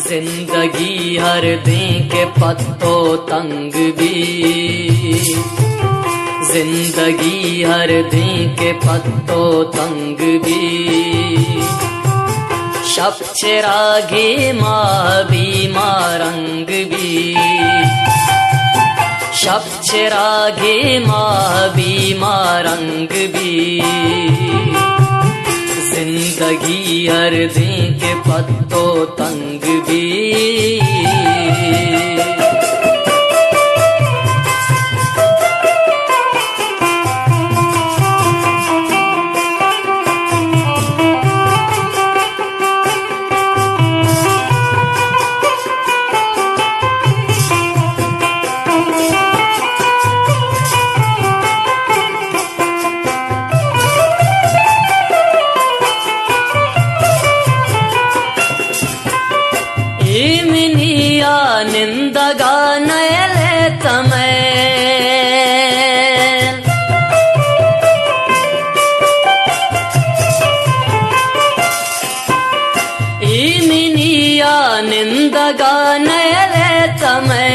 जिंदगी हर दिन के पत्तों तंग भी, जिंदगी हर दिन के पत्तों तंग भी। शब चिरागे माँ बीमा रंग भी, शब चिरागे माँ बीमा रंग भी। जिंदगी हर दिन के पत्तों तंग भी। निंदगा नयले तमै इमिनिया निंदगा नयले तमै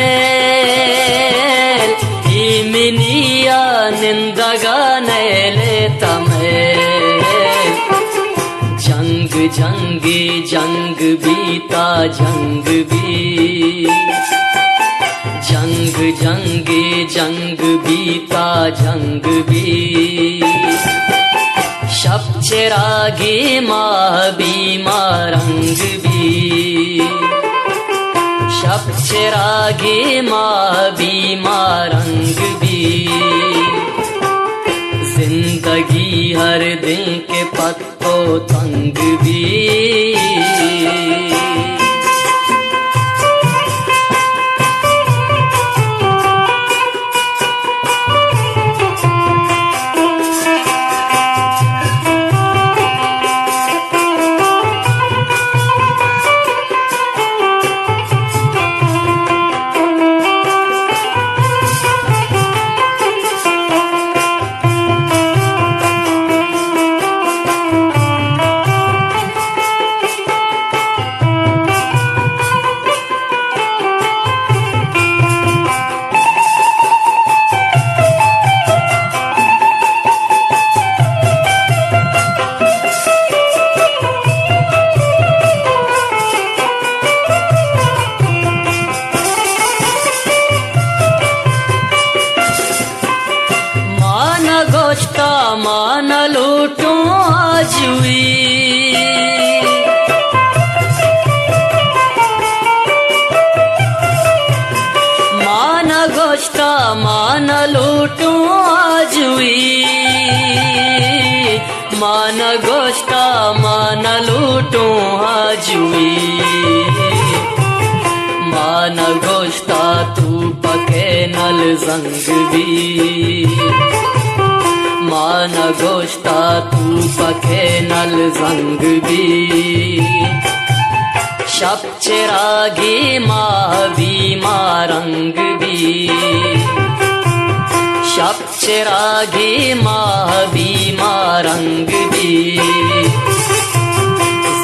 इमिनिया निंदगा नयले तमै। जंग जंगी जंग बीता जंग भी, जंग जंगी जंग बीता जंग भी। शब चिरागे माँ बीमा रंग भी, शब चिरागे माँ बीमा रंग भी। जिंदगी हर दिन के पत्तों तंग भी। मान लूटूं आजुई, मान गोश्ता मान लूटूं आजुई, मान गोश्ता मान लूटूं आजुई। मान गोश्ता तू पके नल जंग भी, मान गोश्ता तू पके नल जंग भी। शब चिरागे माँ बीमा रंग भी, शब चिरागे माँ बीमा रंग भी।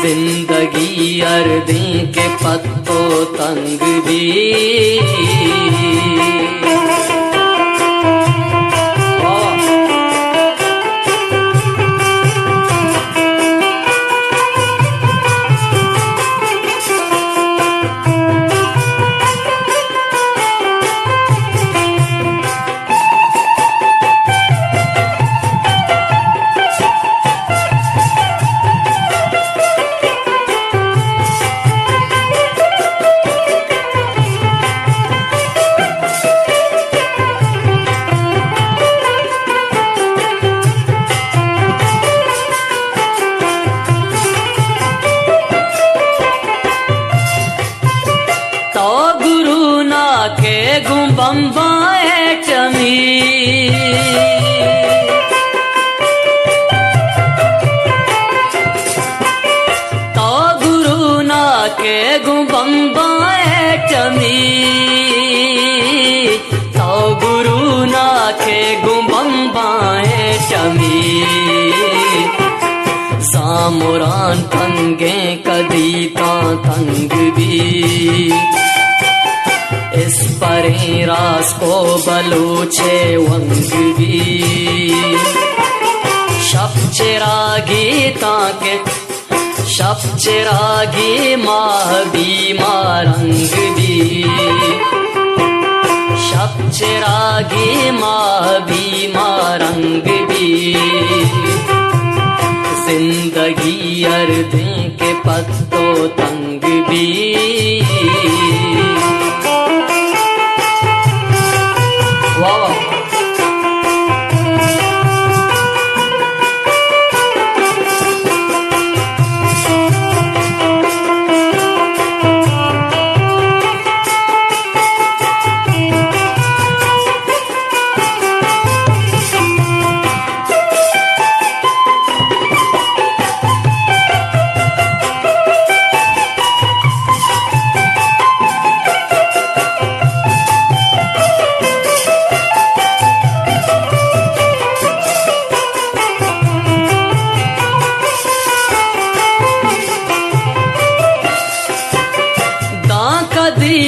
जिंदगी हर दिन के पत्तों तंग भी। के गुम्बम्बाए चमी, तो गुरु ना के गुम्बम्बाए चमी, तो गुरु ना के गुम्बम्बाए चमी। सामुरान तंगे कदी तां तंग भी इस परे रास को बलूचे वंग भी शब चिरागी ताके शब चिरागी माह भी मारंग भी शब चिरागी माह भी मारंग भी जिंदगी अर्दें के पत्तों तंग भी वाह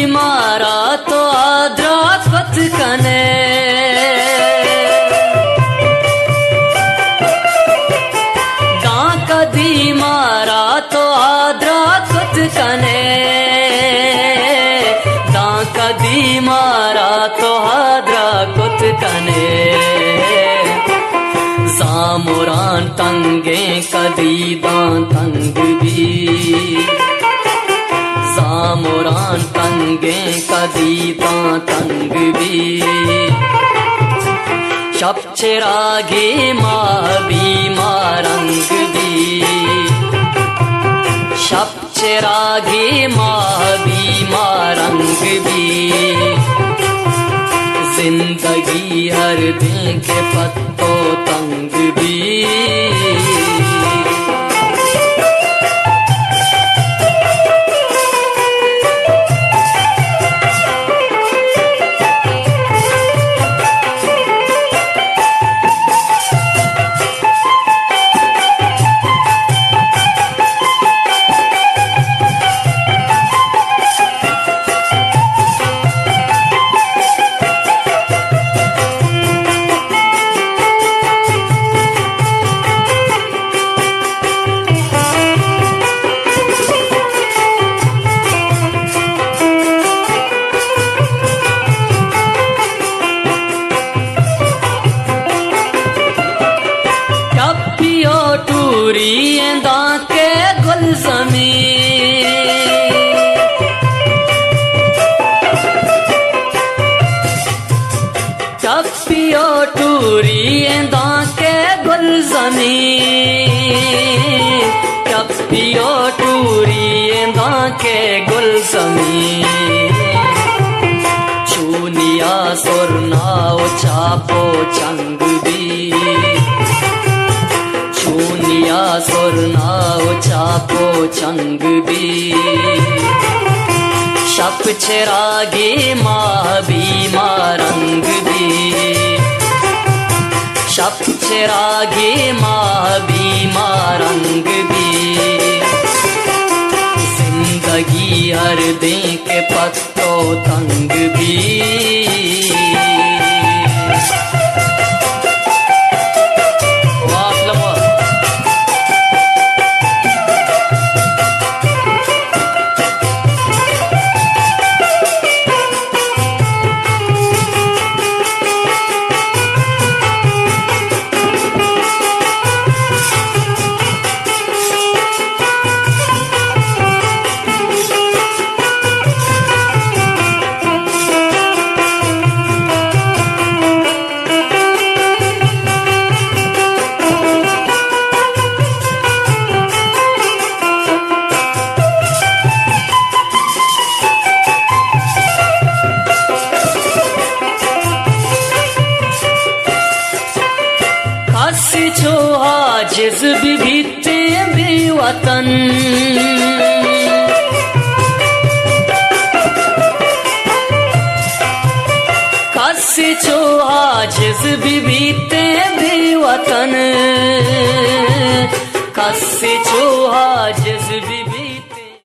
मारा तो आद्रात कने कदी मारा तो आद्रात कने कदी मारा तो आद्रात कने सामुरान तंगे कदी दां तंग भी सामुरान तंगे कदी तां तंग भी शब चिरागी माह भी मारंग भी शब चिरागी माह भी मारंग भी जिंदगी हर दिन के पत्तों तंग भी के गुलज़मी टप्पियो टूरी के गुलज़मी टप्पियो टूरी के गुलज़मी चूनिया सुरनाओ चापो चंग भी चूनिया सुरनाओ चापो चंग भी शब चिरागी माह भी मारंग भी शब चिरागी माह भी मारंग भी जिंदगी हर दिन के पत्तों तंग भी जिस भी बीते भी वतन कसी छो जिस भी बीते भी वतन रस्सी चूहा जिस भी